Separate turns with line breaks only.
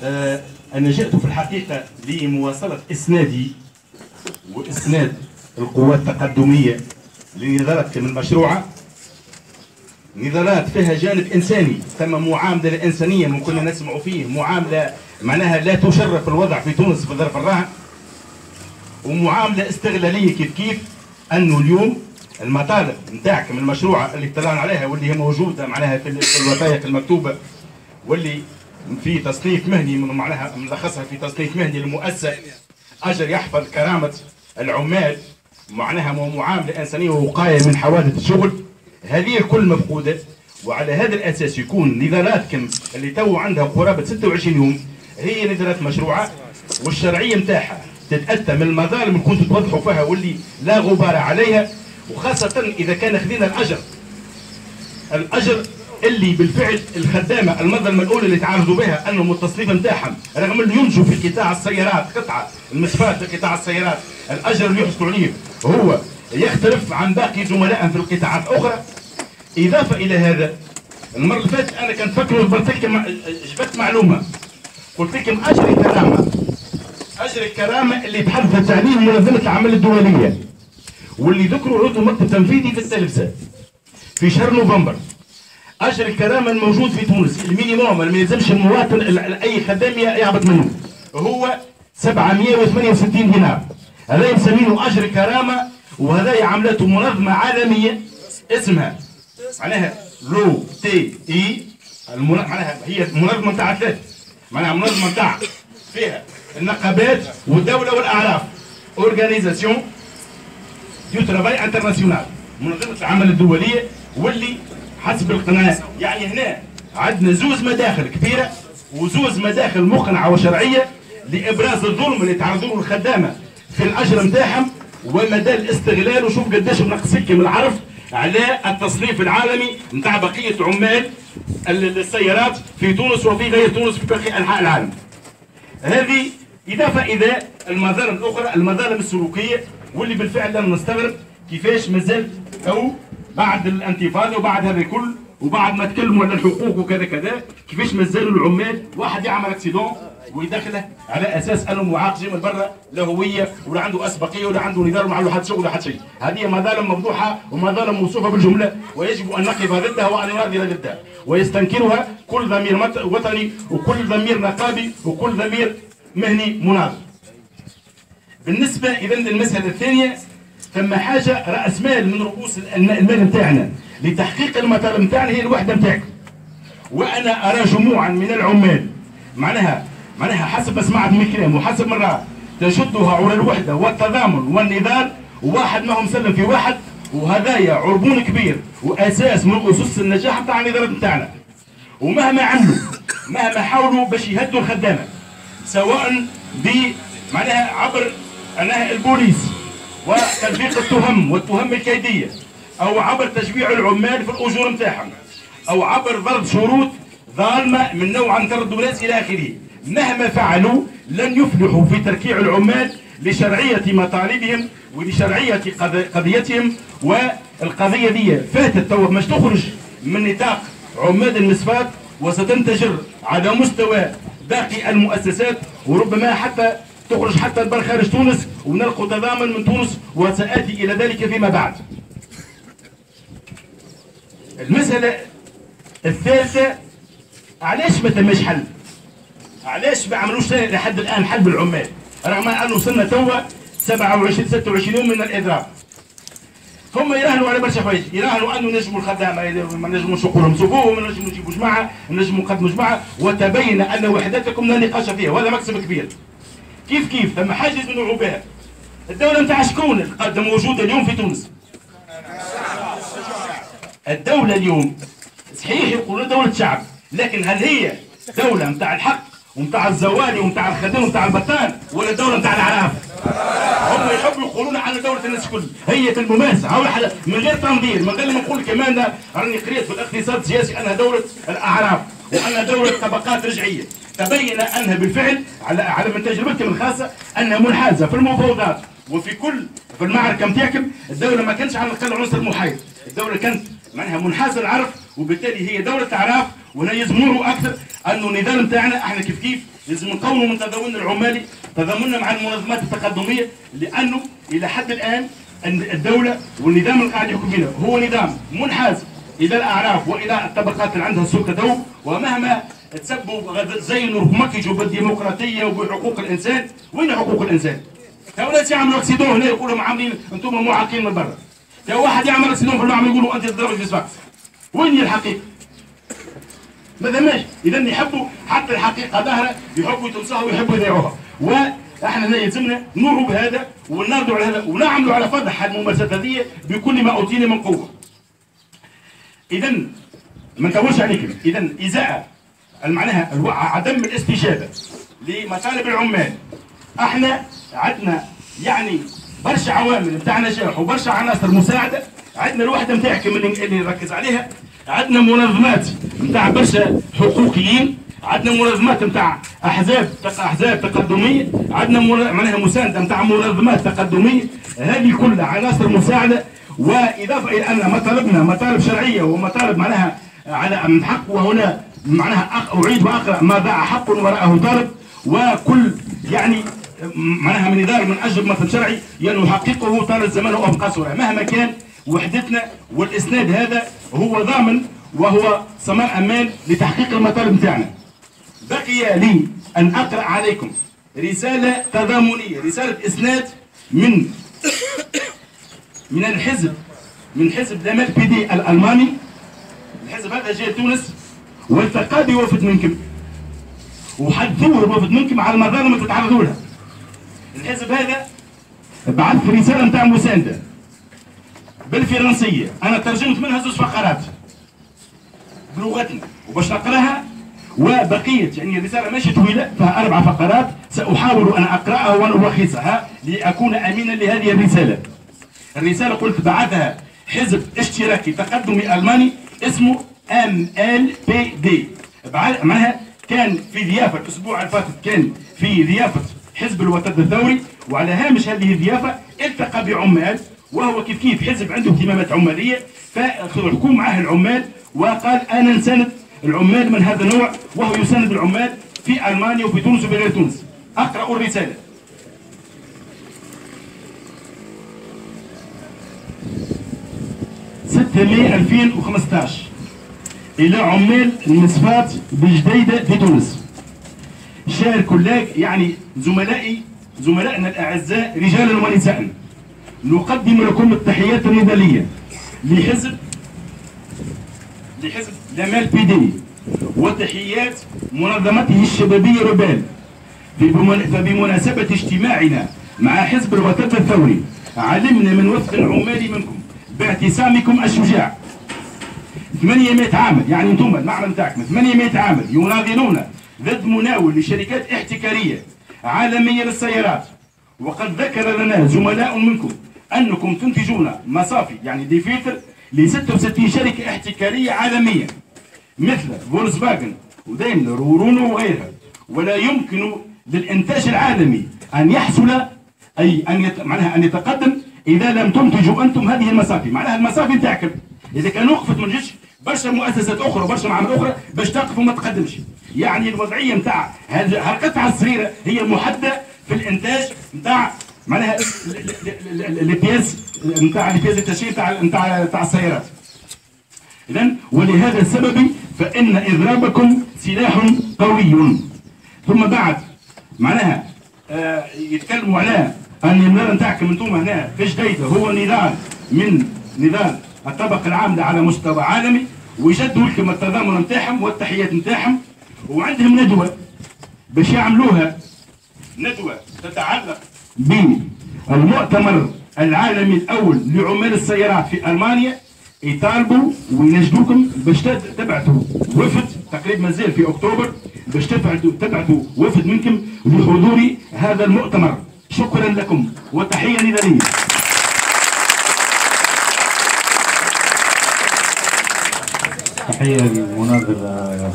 أنا جئت في الحقيقة لمواصلة إسنادي وإسناد القوات التقدمية لنظارتكم المشروعة. نظارات فيها جانب إنساني، ثم معاملة إنسانية من كنا نسمع فيه، معاملة معناها لا تشرف الوضع في تونس في ظرف الراهن، ومعاملة استغلالية كيف أنه اليوم المطالب نتاعكم المشروعة اللي اطلعنا عليها واللي هي موجودة معناها في الوثائق المكتوبة، واللي في تصنيف مهني معناها ملخصها في تصنيف مهني للمؤسسة أجر يحفظ كرامة العمال، معناها معاملة إنسانية ووقاية من حوادث الشغل، هذه الكل مفقودة. وعلى هذا الأساس يكون نظاراتكم اللي تو عندها قرابة 26 يوم هي نظارات مشروعة، والشرعية نتاعها تتأتى من المظالم اللي كنتوا توضحوا فيها واللي لا غبار عليها، وخاصة إذا كان خذينا الأجر اللي بالفعل الخدامة المظلمة الأولى اللي تعرضوا بها أنهم التصنيف نتاعهم رغم أنه ينجوا في قطاع السيارات قطعة المسفات في قطاع السيارات الأجر اللي يحصلوا عليه هو يختلف عن باقي زملائهم في القطاعات الأخرى. إضافة إلى هذا المرة اللي فاتت أنا كنت فاكر جبت معلومة، قلت لكم أجر الكرامة اللي تحدثت عليه منظمة العمل الدولية واللي ذكروا عضو المكتب التنفيذي في التلفزة في شهر نوفمبر. أجر الكرامة الموجود في تونس المينيموم اللي ما يلزمش المواطن أي خدام يهبط منه هو 768 دينار. هذا يسمينه أجر كرامة، وهذا عملته منظمة عالمية اسمها معناها لو تي اي، معناها هي منظمة نتاع ثلاث، معناها منظمة نتاع فيها النقابات والدولة والأعراف، أورجانيزاسيون دو ترافاي انترناسيونال، منظمة العمل الدولية، واللي حسب القناة يعني هنا عندنا زوز مداخل كبيرة وزوز مداخل مقنعة وشرعية لإبراز الظلم اللي تعرضوا له الخدامة في الأجر نتاعهم ومدى الاستغلال. وشوف قداش بنقصكم العرف على التصنيف العالمي نتاع بقية عمال السيارات في تونس وفي غير تونس في باقي أنحاء العالم. هذه إضافة إلى المظالم الأخرى، المظالم السلوكية، واللي بالفعل لم نستغرب كيفاش مازال أو بعد الانتفاضة وبعد هذا الكل وبعد ما تكلموا على الحقوق وكذا كذا كيفاش مازالوا العمال واحد يعمل اكسيدون ويدخله على اساس انه معاق جاي من برا لا هويه ولا عنده اسبقيه ولا عنده نظام ولا عنده حد شغل ولا حد شيء. هذه مظالم مفضوحه ومظالم موصوفه بالجمله، ويجب ان نقف ضدها وان نناضل ضدها، ويستنكرها كل ضمير وطني وكل ضمير نقابي وكل ضمير مهني مناضل. بالنسبه اذا للمساله الثانيه، ثم حاجه راس مال من رؤوس المال نتاعنا لتحقيق المطالب نتاعنا هي الوحده نتاعكم. وانا ارى جموعا من العمال معناها حسب ما سمعت من الكلام وحسب ما راه تشدها عرى الوحده والتضامن والنضال، وواحد ما هو مسلم في واحد، وهذايا عربون كبير واساس من اسس النجاح نتاع النظام نتاعنا. ومهما عملوا مهما حاولوا باش يهدوا الخدامه سواء معناها عبر البوليس وتلفيق التهم والتهم الكيديه، او عبر تجويع العمال في الاجور نتاعهم، او عبر فرض شروط ظالمه من نوع ترددات الى اخره، مهما فعلوا لن يفلحوا في تركيع العمال لشرعيه مطالبهم ولشرعيه قضيتهم. والقضيه دي فاتت تو مش تخرج من نطاق عمال المسفات وستنتشر على مستوى باقي المؤسسات، وربما حتى تخرج حتى البر خارج تونس ونلقوا تضامن من تونس، وسآتي إلى ذلك فيما بعد. المسألة الثالثة، علاش ما تمش حل؟ علاش ما عملوش لحد الآن حل بالعمال؟ رغم أنه وصلنا توا 26 يوم من الإضراب. هم يراهنوا على برشا حوايج، يراهنوا أنه نجموا الخدامة ما نجموا نشقوا لهم صفوف، ما نجموا نجيبوا جماعة، نجموا نقدموا جماعة، وتبين أن وحدتكم لا نقاش فيها، وهذا مكسب كبير. كيف ثم حاجه لازم نوعوا بها. الدوله نتاع شكون القادة موجوده اليوم في تونس؟ الدوله اليوم صحيح يقولون دوله شعب، لكن هل هي دوله نتاع الحق ونتاع الزوالي ونتاع الخدم ونتاع البطال، ولا دوله نتاع العراف؟ هم يحبوا يقولون عن دوله الناس الكل، هي في الممارسه من غير تنظير، من غير ما نقول كمان راني قريت في الاقتصاد السياسي انها دوله الاعراف وانها دوله طبقات رجعيه. تبين انها بالفعل على من تجربتكم الخاصه انها منحازه في المفاوضات وفي في المعركه نتاعكم. الدوله ما كانتش على الاقل عنصر محايد، الدوله كانت معناها منحازه العرف، وبالتالي هي دوله اعراف. وهنا يلزموا اكثر انه النظام نتاعنا احنا كيف لازم نقوموا من تضامن العمالي تضامننا مع المنظمات التقدميه، لانه الى حد الان الدوله والنظام اللي قاعد يحكم فينا هو نظام منحاز الى الاعراف والى الطبقات اللي عندها السلطه تو، ومهما تسبوا زينوا مكجوا بالديمقراطيه وبحقوق الانسان. وين حقوق الانسان؟ هؤلاء يعملوا اكسيدون هنا يقولوا عاملين انتم معاقين من برا. واحد يعمل اكسيدون في المعمل يقولوا انت تضرب في الصفاقس. وين هي الحقيقه؟ ما ثماش. اذا يحبوا حتى الحقيقه ظاهره يحبوا يتمسوها ويحبوا يضيعوها، واحنا يلزمنا نوروا بهذا وننادوا على هذا ونعملوا على فضح الممارسات هذه بكل ما اوتينا من قوه. اذا ما نطولش عليكم، اذا ازاء معناها عدم الاستجابه لمطالب العمال، احنا عندنا يعني برشا عوامل نتاع نجاح وبرشا عناصر مساعده. عندنا الوحده نتاعكم اللي نركز عليها، عندنا منظمات نتاع برشا حقوقيين، عندنا منظمات نتاع احزاب تقدميه، عندنا معناها مسانده نتاع منظمات تقدميه. هذه كلها عناصر مساعده، واضافه الى ان مطالبنا مطالب شرعيه ومطالب معناها على حق. وهنا معناها اعيد واقرا: ما ضاع حق وراءه طالب، وكل يعني معناها من نضال من اجل مثل شرعي يحققه طال الزمان او قصره. مهما كان وحدتنا والاسناد هذا هو ضامن وهو صمام امان لتحقيق المطالب نتاعنا. بقي لي ان اقرا عليكم رساله تضامنيه، رساله اسناد من الحزب، من حزب لامال بي دي الالماني. الحزب هذا جاء تونس والتقى بوفد منكم وحدثوه الوفد منكم على المظالم اللي تتعرضوا لها. الحزب هذا بعث رساله نتاع مسانده بالفرنسيه، انا ترجمت منها زوج فقرات بلغتنا وباش نقراها، وبقيه يعني الرساله ماشي طويله فيها 4 فقرات، ساحاول ان اقراها ونلخصها لاكون امينا لهذه الرساله. الرساله قلت بعثها حزب اشتراكي تقدمي الماني اسمه MLPD، معناها كان في ضيافه الاسبوع الفاتت، كان في ضيافه حزب الوطن الثوري، وعلى هامش هذه الضيافه التقى بعمال، وهو كيف حزب عنده اهتمامات عماليه، فحكوا معه العمال وقال انا نساند العمال من هذا النوع، وهو يساند العمال في المانيا وفي تونس وفي غير تونس. اقرأوا الرساله: 6 ماي 2015 الى عمال المصفات بجديده في تونس. شار كولاك، يعني زملائنا الاعزاء رجالا ونساء، نقدم لكم التحيات النضاليه لحزب لامال بي دي وتحيات منظمته الشبابيه ربال. فبمناسبه اجتماعنا مع حزب الوطن الثوري علمنا من وفد عمالي منكم باعتصامكم الشجاع. 800 عامل، يعني انتم المعمل نتاعكم 800 عامل يناضلون ضد مناول لشركات احتكاريه عالميه للسيارات، وقد ذكر لنا زملاء منكم انكم تنتجون مصافي يعني ديفيتر ل 66 شركه احتكاريه عالميه مثل فولكسفاجن ودايملر ورونو وغيرها، ولا يمكن للانتاج العالمي ان يحصل اي معناها ان يتقدم اذا لم تنتجوا انتم هذه المصافي. معناها المصافي نتاعكم اذا كان وقفت ما نجيش برشا مؤسسات اخرى وبرشا معامل اخرى باش تقف وما تقدمش. يعني الوضعيه نتاع هذه القطعه الصغيره هي محدده في الانتاج نتاع معناها البياس نتاع التشغيل نتاع السيارات. اذا ولهذا السبب فان اضرابكم سلاح قوي. ثم بعد معناها يتكلموا على ان النضال نتاعكم انتم هنا في جديده هو نضال من نضال الطبقه العامله على مستوى عالمي، ويجدوا لكم التضامن نتاعهم والتحيات نتاعهم. وعندهم ندوه باش يعملوها، ندوه تتعلق بالمؤتمر العالمي الاول لعمال السيارات في المانيا. يطالبوا ويناشدوكم باش تبعثوا وفد، تقريبا مازال في اكتوبر، باش تبعثوا وفد منكم لحضور هذا المؤتمر. شكرا لكم وتحيه نضاليه.
تحيه للمناظر